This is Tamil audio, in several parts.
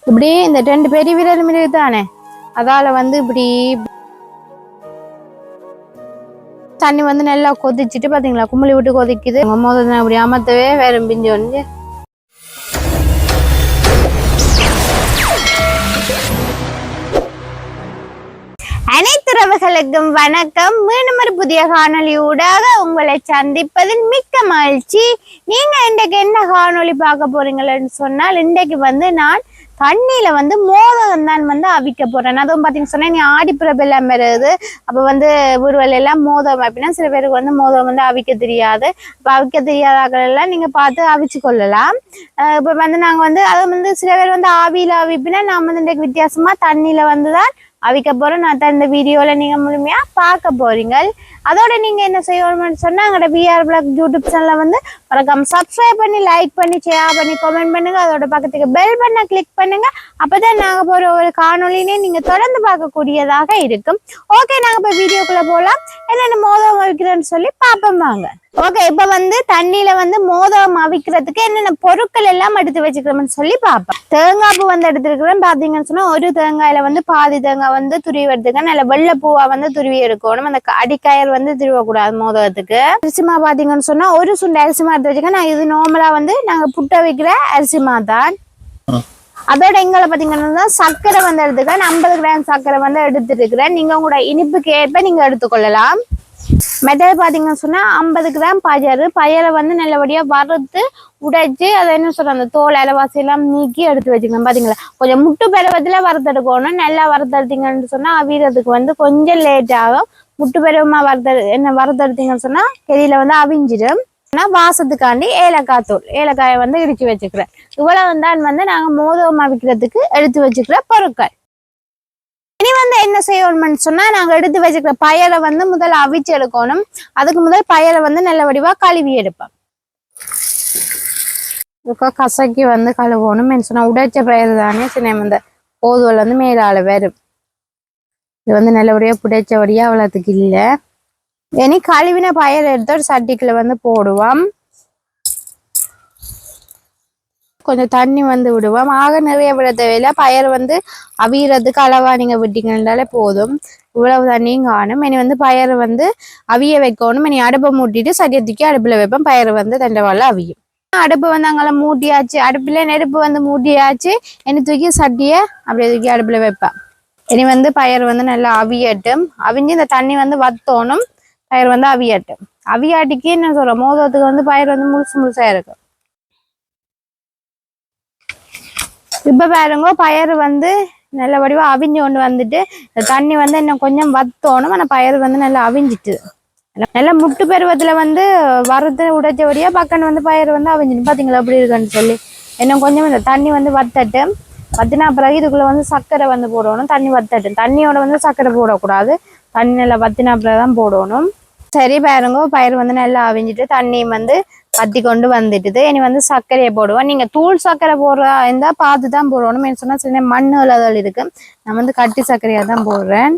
இப்படி இந்த 2 பெரிய விரல் மிளகு தானே, அதால வந்து இப்படி தண்ணி வந்து நல்லா கொதிச்சுட்டு பாத்தீங்களா, கும்பலி விட்டு கொதிக்குது. முதல்ல அப்படி அமர்த்தவே வேற பிஞ்சு வந்து அனைத்து உறவுகளுக்கும் வணக்கம். மீண்டும் ஒரு புதிய காணொலி ஊடாக உங்களை சந்திப்பதில் மிக்க மகிழ்ச்சி. நீங்க இன்றைக்கு என்ன காணொலி பார்க்க போறீங்கன்னு சொன்னால், இன்றைக்கு வந்து நான் தண்ணியில வந்து மோதகம் தான் வந்து அவிக்க போறேன். அதுவும் பாத்தீங்கன்னு சொன்னா நீ ஆடிப்பிறப்பு எல்லாம் வருது. அப்ப வந்து ஊர்வல் எல்லாம் மோதகம் அப்படின்னா சில பேருக்கு வந்து மோதகம் வந்து அவிக்க தெரியாது. அப்ப அவிக்க தெரியாதாக்கள் எல்லாம் நீங்க பார்த்து அவிச்சு கொள்ளலாம். இப்ப வந்து நாங்க வந்து அதை வந்து சில பேர் வந்து ஆவியில அவிப்பினா நான் வந்து இன்றைக்கு வித்தியாசமா தண்ணியில வந்துதான் அவிக்க போறோம். நான் தான் இந்த வீடியோல நீங்க முழுமையா பார்க்க போறீங்க. அதோட நீங்க என்ன செய்யணும்னு சொன்னா எங்களோட விஆர் பிளாக் யூடியூப் சேனலை வந்து மறக்காம சப்ஸ்கிரைப் பண்ணி, லைக் பண்ணி, ஷேர் பண்ணி, கமெண்ட் பண்ணுங்க. அதோட பக்கத்துக்கு பெல் பண்ண கிளிக் பண்ணுங்க. அப்பதான் நாங்க போற ஒரு காணொலினே நீங்க தொடர்ந்து பார்க்கக்கூடியதாக இருக்கும். ஓகே, நாங்க இப்ப வீடியோக்குள்ள போலாம். என்னென்ன மோதகம் அவிக்கிறேன்னு சொல்லி பாப்போம் வாங்க. ஓகே, இப்ப வந்து தண்ணியில வந்து மோதகம் அவிக்கிறதுக்கு என்னென்ன பொருட்கள் எல்லாம் எடுத்து வச்சுக்கிறோம்னு சொல்லி பாப்போம். தேங்காய் பூ வந்து எடுத்துருக்கிறேன். பாத்தீங்கன்னு சொன்னா ஒரு தேங்காயில வந்து பாதி தேங்காய் வந்து துருவி எடுத்துக்க, நல்ல வெள்ளை பூவா வந்து துருவி எடுக்கணும். அந்த அடிக்காயர் வந்து திருவக்கூடாது மோதகத்துக்கு. அரிசிமா பாத்தீங்கன்னு சொன்னா ஒரு சுண்டு அரிசிமா எடுத்து வச்சுக்க. நான் இது நார்மலா வந்து நாங்க புட்ட வைக்கிற அரிசிமா தான். அதோட எங்களை பாத்தீங்கன்னா சர்க்கரை வந்து எடுத்துக்கிறேன். 50 கிராம் சர்க்கரை வந்து எடுத்துட்டு இருக்கிறேன். நீங்க உங்களோட இனிப்புக்கு ஏற்ப நீங்க எடுத்துக்கொள்ளலாம். மெத்தட் பாத்தீங்கன்னு சொன்னா 50 கிராம் பயரை வந்து நல்லபடியா வறுத்து உடைச்சு அதை என்ன சொல்ற அந்த தோல் அலவாசி எல்லாம் நீக்கி எடுத்து வச்சுக்கணும். பாத்தீங்களா, கொஞ்சம் முட்டு பருவத்துல வறுத்தெடுக்கணும். நல்லா வறுத்தெடுத்தீங்கன்னு சொன்னா அவியறதுக்கு வந்து கொஞ்சம் லேட் ஆகும். முட்டு பருவமா வறுத்தெடுத்தீங்கன்னு சொன்னா கெதியில வந்து அவிஞ்சிடும். வாசத்துக்காண்டி ஏலக்காயை வந்து இடிச்சு வச்சுக்கிறேன். இவ்வளவு தான் வந்து நாங்க மோதகம் அவிக்கிறதுக்கு எடுத்து வச்சுக்கிற பொருட்கள். இனி வந்து என்ன செய்யணும்னு சொன்னா, நாங்க எடுத்து வச்சுக்கிற பயரை வந்து முதல்ல அவிச்சு எடுக்கணும். அதுக்கு முதல் பயரை வந்து நல்ல வடிவா கழுவி எடுப்பேன். கசக்கி வந்து கழுவணும் சொன்னா உடைச்ச பயிர் தானே சின்ன இந்த போதுவல் வந்து மேலால வரும். இது வந்து நல்லபடியா புடைச்சபடியா அவ்வளவுக்கு இல்லை. இனி கழுவின பயர் எடுத்து ஒரு சட்டிக்குள்ள வந்து போடுவோம். கொஞ்சம் தண்ணி வந்து விடுவோம். ஆக நிறைய விட தேவையில்லை. பயர் வந்து அவியறதுக்கு அளவா நீங்க விட்டீங்கன்னாலே போதும். இவ்வளவு தண்ணியும் காணும். இனி வந்து பயர் வந்து அவிய வைக்கணும். இனி அடுப்பை மூட்டிட்டு சட்டியை தூக்கி அடுப்புல வைப்பேன். பயர் வந்து தண்டவாள அவியும். அடுப்பு வந்து அங்கெல்லாம் மூட்டியாச்சு. அடுப்புல நெருப்பு வந்து மூட்டியாச்சு. இனி தூக்கி சட்டியை அப்படியே தூக்கி அடுப்புல வைப்பேன். இனி வந்து பயர் வந்து நல்லா அவியட்டும். அவிஞ்சு இந்த தண்ணி வந்து வத்தோணும். பயிர் வந்து அவியாட்டும். அவியாட்டிக்கு என்ன சொல்றோம், மோதகத்துக்கு வந்து பயிர் வந்து முழுசா இருக்கும். இப்ப பாருங்க, பயிர் வந்து நல்ல வடிவா அவிஞ்சு கொண்டு வந்துட்டு தண்ணி வந்து இன்னும் கொஞ்சம் வத்தோணும். ஆனா பயிர் வந்து நல்லா அவிஞ்சிட்டு நல்லா முட்டு பருவத்துல வந்து வறுத்து உடைச்சபடியா பக்கம் வந்து பயிர் வந்து அவிஞ்சிட்டு பாத்தீங்களா எப்படி இருக்குன்னு சொல்லி. இன்னும் கொஞ்சம் இந்த தண்ணி வந்து வத்தட்டு. வத்தினா பிறகு இதுக்குள்ள வந்து சர்க்கரை வந்து போடணும். தண்ணி வத்தட்டு. தண்ணியோட வந்து சர்க்கரை போடக்கூடாது. தண்ணி நல்லா வத்தினா பிறகுதான் போடணும். சரி பாருங்க, பயிர் வந்து நல்லா அவிஞ்சிட்டு தண்ணியும் வந்து வத்தி கொண்டு வந்துட்டுது. இனி வந்து சர்க்கரையை போடுவோம். நீங்க தூள் சர்க்கரை போடுறா இருந்தா பார்த்து தான் போடணும். சொன்னா சில மண்ணு இலதல் இருக்கு. நான் வந்து கட்டி சர்க்கரையா தான் போடுறேன்.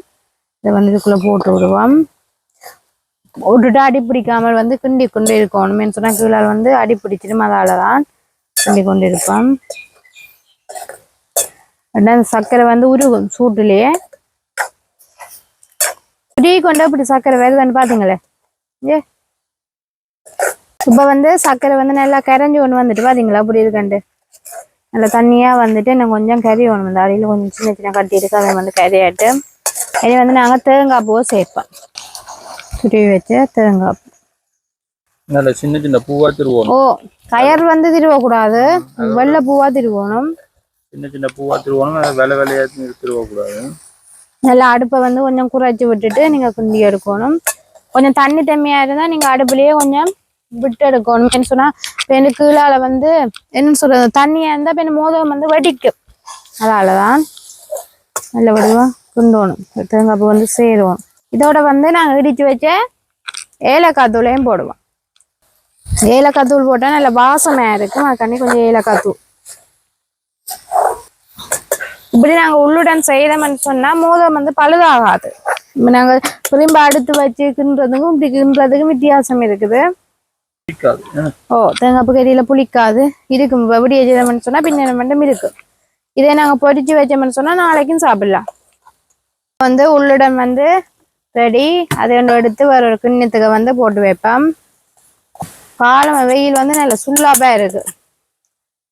இதை வந்து இதுக்குள்ள போட்டு விடுவோம். போட்டுட்டு அடி பிடிக்காமல் வந்து கிண்டி கொண்டு இருக்கணும். சொன்னா கீழே வந்து அடி பிடிச்சிடும். அதாலதான் கிண்டி கொண்டு இருப்போம். சர்க்கரை வந்து உருகும் சூட்டுலயே. இப்படி கொண்டு இப்படி சர்க்கரை வருதுன்னு பாத்தீங்களே. இப்ப வந்து சர்க்கரை வந்து நல்லா கரைஞ்சி ஒண்ணு வந்துட்டு பாத்தீங்களா இப்படி இருக்கண்டு. நல்லா தண்ணியா வந்துட்டு இன்னும் கொஞ்சம் கறி ஒண்ணு வந்து அடியில கொஞ்சம் சின்ன சின்ன கட்டி இருக்கு. அதை வந்து கறியாட்டு இனி வந்து நாங்க தேங்காய் பூவை சேர்ப்போம். துருவி வச்ச தேங்காய் பூ நல்ல சின்ன சின்ன பூவா திருவோம். ஓ, கயர் வந்து திருவக்கூடாது, வெள்ளை பூவா திருவோணும். சின்ன சின்ன பூவா திருவோணும். வெள்ளை வெள்ளையா திருவக்கூடாது. நல்லா அடுப்பை வந்து கொஞ்சம் குறைச்சி விட்டுட்டு நீங்க குண்டி எடுக்கணும். கொஞ்சம் தண்ணி தம்மியா இருந்தா நீங்க அடுப்புலயே கொஞ்சம் விட்டு எடுக்கணும். சொன்னா பெண்ணு கீழால வந்து என்னன்னு சொல்றது, தண்ணியா இருந்தா பெண்ணு மோதகம் வந்து வெடிக்கும். அதாலதான் நல்ல வடிவா குண்டோணும். தேங்காய் பூ வந்து சேருவோம். இதோட வந்து நாங்க இடிச்சு வச்ச ஏலக்காய் தூளையும் போடுவோம். ஏலக்காய் தூள் போட்டா நல்ல வாசனையா இருக்கும். அதுக்காண்டி கொஞ்சம் ஏலக்காய் தூள். இப்படி நாங்க உள்ளுடன் செய்யறோம்னு சொன்னா மோதகம் வந்து பழுதாகாது. இப்ப நாங்க திரும்ப அடுத்து வச்சு கிண்டுறதுக்கும் இப்படி கிண்டுறதுக்கும் வித்தியாசம் இருக்குது. ஓ, தேங்காய் கறியில புளிக்காது இருக்கும். விடிய செய்தோம்னு சொன்னா பின்ன மட்டும் இருக்கும். இதே நாங்க பொரிச்சு வச்சோம்னு சொன்னா நாளைக்கும் சாப்பிடலாம். வந்து உள்ளுடன் வந்து ரெடி. அதை ஒன்று எடுத்து ஒரு கிண்ணத்துக்கு வந்து போட்டு வைப்பேன். காலம் வெயில் வந்து நல்ல சுல்லாப்பா இருக்கு.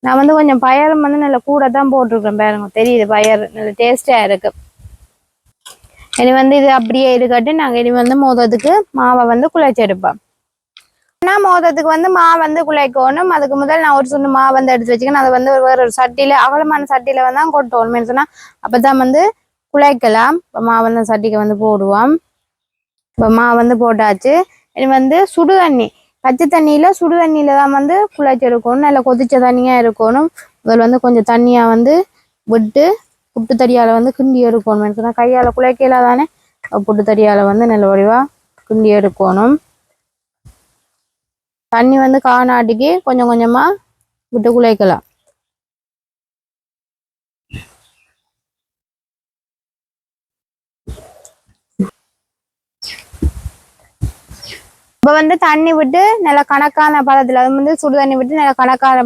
நான் வந்து கொஞ்சம் பயரும் வந்து நல்ல கூட தான் போட்டிருக்கேன் பாருங்க, தெரியுது பயர் நல்ல டேஸ்டா இருக்கு. இனி வந்து இது அப்படியே இருக்கட்டு. நாங்கள் இனி வந்து மோதத்துக்கு மாவை வந்து குழைச்சி எடுப்போம். ஆனால் மோதத்துக்கு வந்து மாவு வந்து குழைக்கணும். அதுக்கு முதல் நான் ஒரு சுண்டு மாவு வந்து எடுத்து வச்சுக்கணும். அதை வந்து வேற ஒரு சட்டியில அகலமான சட்டியில வந்து தான் கொட்டணும் சொன்னா அப்பதான் வந்து குழைக்கலாம். இப்போ மாவு வந்து சட்டிக்கு வந்து போடுவோம். இப்போ மாவு வந்து போட்டாச்சு. இனி வந்து சுடு தண்ணி, பச்சை தண்ணியில சுடு தண்ணியில தான் வந்து குழைச்சி எடுக்கணும். நல்லா கொதிச்ச தண்ணியா இருக்கணும். முதல் வந்து கொஞ்சம் தண்ணியா வந்து விட்டு புட்டு தடியால வந்து கிண்டி எடுக்கணும் சொன்னா கையால குழைக்கல தானே. புட்டு தடியால வந்து நல்ல வடிவா கிண்டி எடுக்கணும். தண்ணி வந்து காணாட்டிக்கு கொஞ்சம் கொஞ்சமா விட்டு குழைக்கலாம். இப்போ வந்து தண்ணி விட்டு நல்ல கணக்கான பதத்துல, அது வந்து சுடு தண்ணி விட்டு நல்ல கணக்கான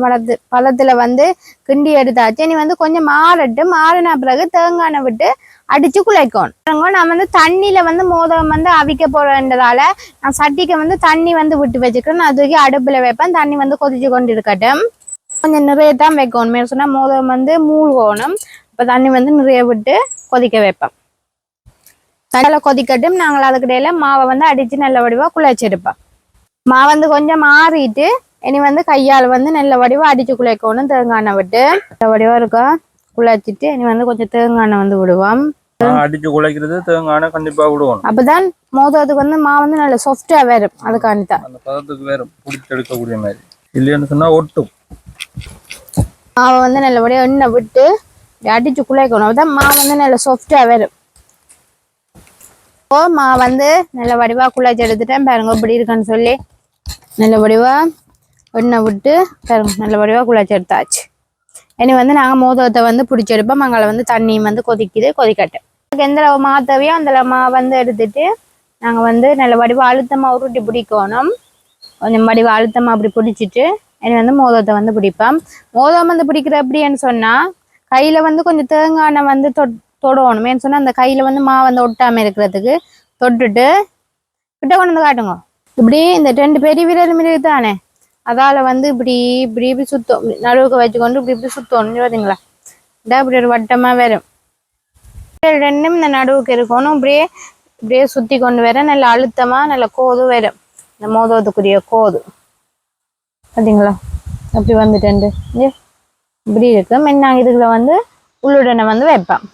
பதத்துல வந்து கிண்டி எடுத்தாச்சு. நீ வந்து கொஞ்சம் மாறின பிறகு தேங்காய் விட்டு அடிச்சு குழைக்கணும். நான் வந்து தண்ணியில வந்து மோதகம் வந்து அவிக்க போறதுன்றதால நான் சட்டிக்கு வந்து தண்ணி வந்து விட்டு வச்சுக்கிறேன். நான் தூக்கி அடுப்புல வைப்பேன். தண்ணி வந்து கொதிச்சு கொண்டு இருக்கட்டும். கொஞ்சம் நிறைய தான் வைக்கணும். மேல் சொன்னா மோதகம் வந்து மூழ்கணும். இப்போ தண்ணி வந்து நிறைய விட்டு கொதிக்க வைப்பேன். நல்லா கொதிக்கட்டும். நாங்கள் அதுக்கிடையில மாவை வந்து அடிச்சு நல்ல வடிவா குழைச்சிருப்போம். மாவு வந்து கொஞ்சம் மாறிட்டு இனி வந்து கையால் வந்து நல்ல வடிவா அடிச்சு குழைக்கணும். தேங்காய் விட்டு நல்ல வடிவா இருக்கா குழைச்சிட்டு இனி வந்து கொஞ்சம் தேங்காய் வந்து விடுவோம். அடிச்சு குழைக்கிறது தேங்காய் கண்டிப்பா விடுவோம். அப்பதான் மோதத்துக்கு வந்து மாவு வந்து நல்ல சாஃப்டா வரும். அதுக்காண்டிதான் அந்த பதத்துக்கு வேற பிடிச்சி எடுக்கக்கூடிய மாதிரி இல்லைன்னு சொன்னா ஒட்டும். மாவை வந்து நல்லபடியா எண்ணெய் விட்டு அடிச்சு குழைக்கணும். அப்பதான் மாவு வந்து நல்ல சாஃப்டா வரும். மாவு வந்து நல்ல வடிவா குழைச்சி எடுத்துட்டேன் பாருங்க இப்படி இருக்குன்னு சொல்லி. நல்ல வடிவா எண்ணெய் விட்டு பாருங்க நல்ல வடிவா குழைச்சி எடுத்தாச்சு. இனி வந்து நாங்கள் மோதகத்தை வந்து பிடிச்சி எடுப்போம். அங்கே வந்து தண்ணியும் வந்து கொதிக்கட்டும். எந்த அளவு மாவு தேவையோ அந்த மாவு வந்து எடுத்துட்டு நாங்கள் வந்து நல்ல வடிவா அழுத்தமாக உருட்டி பிடிக்கணும். கொஞ்சம் வடிவா அழுத்தமாக அப்படி பிடிச்சிட்டு இனி வந்து மோதகத்தை வந்து பிடிப்போம். மோதகம் வந்து பிடிக்கிற எப்படின்னு சொன்னா கையில வந்து கொஞ்சம் தேங்காய் வந்து தொடணும். ஏன்னு சொன்னா அந்த கையில வந்து மாவு வந்து ஒட்டாம இருக்கிறதுக்கு தொட்டுட்டு கிட்ட கொண்டு வந்து காட்டுங்க. இப்படி இந்த 2 பெரிய விரல் மிளகு தானே, அதால வந்து இப்படி இப்படி இப்படி சுத்தம் நடுவுக்கு வச்சுக்கொண்டு இப்படி இப்படி சுத்தணும். பார்த்தீங்களா, இதான் இப்படி ஒரு வட்டமா வரும். 2ம் இந்த நடுவுக்கு இருக்கணும். இப்படியே இப்படியே சுத்தி கொண்டு வர நல்ல அழுத்தமா நல்ல கோது வரும். இந்த மோதகத்துக்குரிய கோது பார்த்தீங்களா அப்படி வந்துட்டு இப்படி இருக்கு. நாங்கள் இதுக்குள்ள வந்து உள்ளுடனை வந்து வைப்பேன்.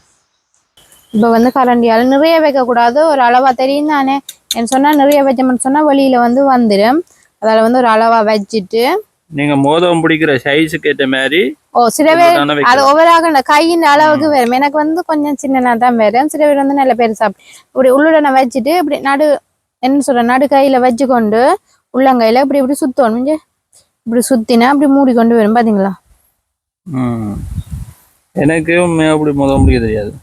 இப்போ வந்து கரண்டியால் நிறைய வைக்கக்கூடாது. ஒரு அளவா தெரியும் தானே. என்ன சொன்னா நிறைய வச்சோம்னு சொன்னா வெளியில வந்து வந்துடும். அதால வந்து ஒரு அளவா வச்சுட்டு நீங்க மோதகம் பிடிக்கிற சைஸுக்கு ஏற்ற மாதிரி சில பேர் அது ஒவ்வொரு கையின் அளவுக்கு வரும். எனக்கு வந்து கொஞ்சம் சின்னனா தான் வரும். சில பேர் வந்து நல்ல பெருசா இப்படி உள்ளுடனை வச்சுட்டு இப்படி நடு கையில வச்சு கொண்டு உள்ளங்கையில இப்படி இப்படி சுத்தணும். இப்படி சுத்தினா அப்படி மூடி கொண்டு வரும். பாத்தீங்களா, எனக்கு அப்படி மோதகம் பிடிக்க தெரியாது.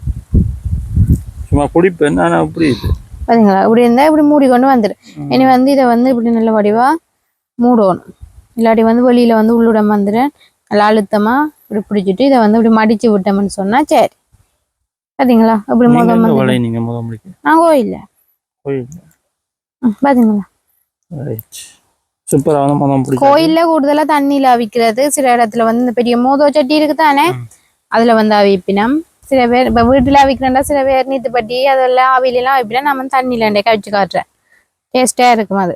சும்மா பிடிப்பேன் நான் அப்படி பாத்தீங்களா, இப்படி இருந்தா இப்படி மூடி கொண்டு வந்துடும். இனி வந்து இதை வந்து இப்படி நல்ல வடிவா மூடணும். இல்லாட்டி வந்து வெளியில வந்து உள்ளுடம் வந்துடும். நல்லா அழுத்தமா இப்படி பிடிச்சிட்டு இதை வந்து இப்படி மடிச்சு விட்டோம்னு சொன்னா சரி. பாத்தீங்களா இப்படி மோதம் நான் கோயில்ல பாத்தீங்களா கோயில்ல கூடுதலா தண்ணியில அவிக்கிறது. சில இடத்துல வந்து இந்த பெரிய மோதோ சட்டி இருக்குதானே அதுல வந்து அவிப்பினம். சில பேர் இப்ப வீட்டுல அவிக்கிறா, சில பேர் நீத்துப்பட்டி அதெல்லாம் அவிலாம் அவிப்பினா நான் வந்து தண்ணியில கவிச்சு காட்டுறேன். டேஸ்டா இருக்கும் அது.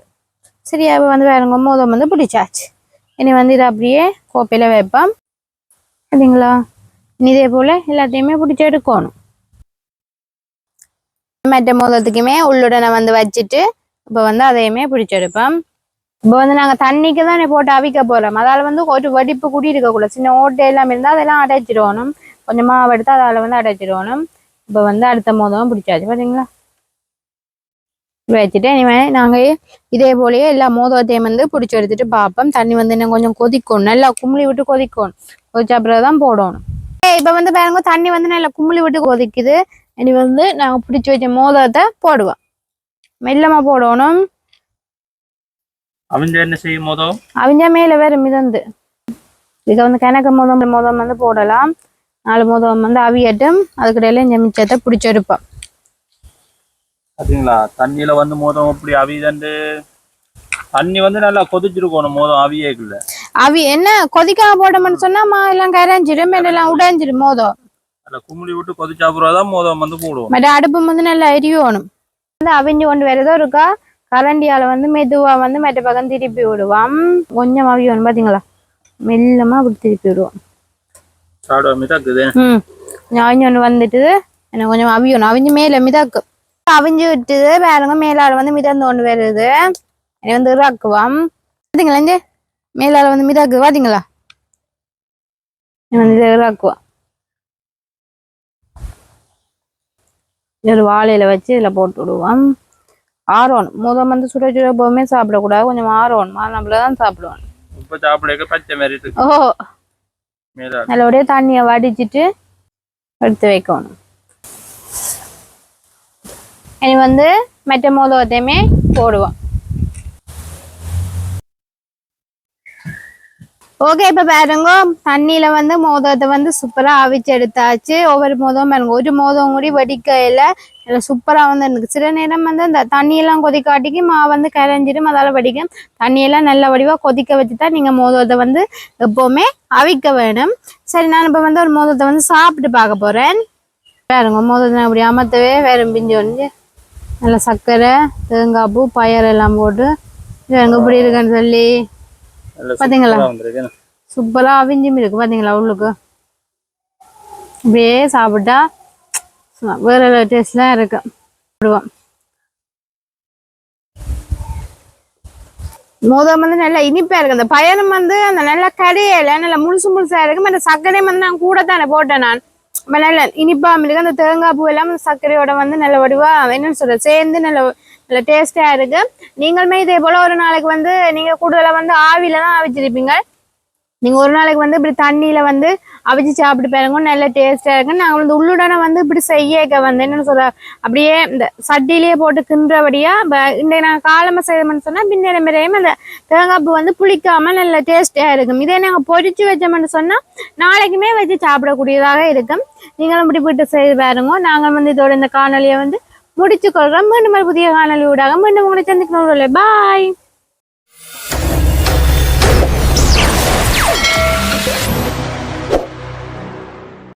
சரியா வந்து வேறங்க மோதம் வந்து பிடிச்சாச்சு. இனி வந்து இதை அப்படியே கோப்பையில வைப்போம். சரிங்களா, இனி இதே போல எல்லாத்தையுமே பிடிச்சி எடுக்கணும். மற்ற மோதத்துக்குமே உள்ளுடனை வந்து வச்சுட்டு இப்போ வந்து அதையுமே பிடிச்செடுப்போம். இப்போ வந்து நாங்கள் தண்ணிக்கு தான் போட்டு அவிக்க போகிறோம். அதால் வந்து ஒரு வெடிப்பு கூடி இருக்கக்கூடாது. சின்ன ஓட்டை எல்லாம் இருந்தால் அதெல்லாம் அடைச்சிடணும். கொஞ்சம் மாவு எடுத்து அதால் வந்து அடைச்சிடணும். இப்போ வந்து அடுத்த மோதமும் பிடிச்சாச்சு. பார்த்தீங்களா, வச்சுட்டு இனிமேல் நாங்கள் இதே போலயே எல்லா மோதத்தையும் வந்து பிடிச்சி எடுத்துட்டு பார்ப்போம். தண்ணி வந்து இன்னும் கொஞ்சம் கொதிக்கணும். நல்லா கும்பளி விட்டு கொதிக்கணும். கொதிச்ச பிறகு தான் போடணும். இப்போ வந்து பாருங்க தண்ணி வந்து நல்லா கும்பளி விட்டு கொதிக்குது. இனி வந்து நாங்கள் பிடிச்சி வச்ச மோதத்தை போடுவோம். மெல்லமா போடணும். அவிஞ்சா என்ன செய்யும் மோதம்? அவிஞ்சா மேல வேற மிதந்து இதுக்கு வந்து கணக்கு மோதம் வந்து போடலாம். 4 மோதம் வந்து அவியட்டும் அதுக்கிடையில இந்த மிச்சத்தை பிடிச்செடுப்போம். பாத்தீங்களா தண்ணியில வந்து மோதம் அப்படி அவிதண்டு தண்ணி வந்து நல்லா கொதிச்சிருக்கணும் மோதம் அவியேக்குள்ள. அவி என்ன கொதிக்காம போட்டோம்னு சொன்னா மா எல்லாம் கரைஞ்சிடும் எல்லாம் உடைஞ்சிடும் மோதம். நல்லா குமிழி விட்டு கொதிச்சா அப்புறம் மோதம் வந்து போடுவோம். பட் அடுப்பு வந்து நல்லா எரியணும். வந்து அவிஞ்சு கொண்டு வரதோ இருக்கா கரண்டியால வந்து மெதுவா வந்து மற்ற பக்கம் திருப்பி விடுவோம். கொஞ்சம் அவியணும் பாத்தீங்களா மெல்லமா அப்படி திருப்பி விடுவோம். மிதக்குது. ஒன்று வந்துட்டு எனக்கு கொஞ்சம் அவியணும் அவிஞ்சு மேல மிதக்கு அவிஞ்சு விட்டுது வேறங்க மேலால வந்து மிதந்து கொண்டு வருது. வந்து இறாக்குவோம் பாத்தீங்களா இந்த மேலால வந்து மிதக்கு பாத்தீங்களா வந்து இறாக்குவோம். ஒரு வாழையில வச்சு இதுல போட்டு விடுவோம். ஆரோணும் முதல் வந்து சுட சுட எப்பவுமே சாப்பிடக்கூடாது கொஞ்சம் ஆரோணும் நம்மளதான் சாப்பிடுவோம். இப்ப சாப்பிட பச்சை மாதிரி இருக்கு. ஓ நல்லபடியா தண்ணியை வடிச்சிட்டு எடுத்து வைக்கணும். இனி வந்து மற்ற மோதகத்தையுமே போடுவோம். ஓகே இப்ப பாருங்க தண்ணியில வந்து மோதகத்தை வந்து சூப்பரா அவிச்சு எடுத்தாச்சு. ஒவ்வொரு மோதகம் பாருங்க ஒரு மோதகம் கூடி வெடிக்கையில சூப்பரா வந்து எனக்கு சில நேரம் வந்து இந்த தண்ணியெல்லாம் கொதிக்காட்டிக்கு மா வந்து கரைஞ்சிடும் அதால வடிக்கும். தண்ணியெல்லாம் நல்ல வடிவா கொதிக்க வச்சுதான் நீங்க மோதகத்தை வந்து எப்பவுமே அவிக்க வேணும். சரி நான் இப்ப வந்து ஒரு மோதகத்தை வந்து சாப்பிட்டு பார்க்க போறேன். பாருங்க மோதகத்தை அப்படி அமர்த்தவே வேற பிஞ்சு வந்து நல்ல சர்க்கரை தேங்காய் பூ பயர் எல்லாம் போட்டு எங்க இப்படி இருக்குன்னு சொல்லி பாத்தீங்களா சூப்பரா அவிஞ்சும் இருக்கு பாத்தீங்களா உள்ளுக்கு இப்படியே சாப்பிட்டா வேற டேஸ்ட்லாம் இருக்கு. மோதம் வந்து நல்லா இனிப்பா இருக்கு. அந்த பயணம் வந்து அந்த நல்லா கடையில நல்லா முழுசா இருக்கு. அந்த சர்க்கரையும் வந்து நான் கூட தானே போட்டேன் நான் நல்ல இனிப்பா இருக்கு. அந்த தேங்காய் பூ எல்லாம் சர்க்கரையோட வந்து நல்ல வடிவா என்னன்னு சொல்ற சேர்ந்து நல்ல டேஸ்டா இருக்கு. நீங்களுமே இதே போல ஒரு நாளைக்கு வந்து நீங்க கூடுதலா வந்து ஆவில தான் அவிச்சிருப்பீங்க. நீங்க ஒரு நாளைக்கு வந்து இப்படி தண்ணியில வந்து அவிச்சு சாப்பிட்டு பாருங்க நல்ல டேஸ்டா இருக்கு. நாங்க வந்து உள்ளுடனே வந்து இப்படி செய்யக்க வந்து என்னன்னு சொல்ற அப்படியே இந்த சட்டிலேயே போட்டு கிண்டுறபடியா இந்த நாங்க காலமா செய்யணும்னு சொன்னா பின்ன முறையும் அந்த தேங்காய் பூ வந்து புளிக்காம நல்ல டேஸ்டா இருக்கும். இதே நாங்க பொரிச்சு வச்சோம்னு சொன்னா நாளைக்குமே வச்சு சாப்பிடக்கூடியதாக இருக்கும். நீங்களும் இப்படி போயிட்டு செய்து பாருங்க. நாங்கள் வந்து இதோட இந்த காணொலியை வந்து முடிச்சு கொள்றோம். மீண்டும் புதிய காணொலி ஊடாக மீண்டும் உங்களை சந்திக்கணும். பாய்.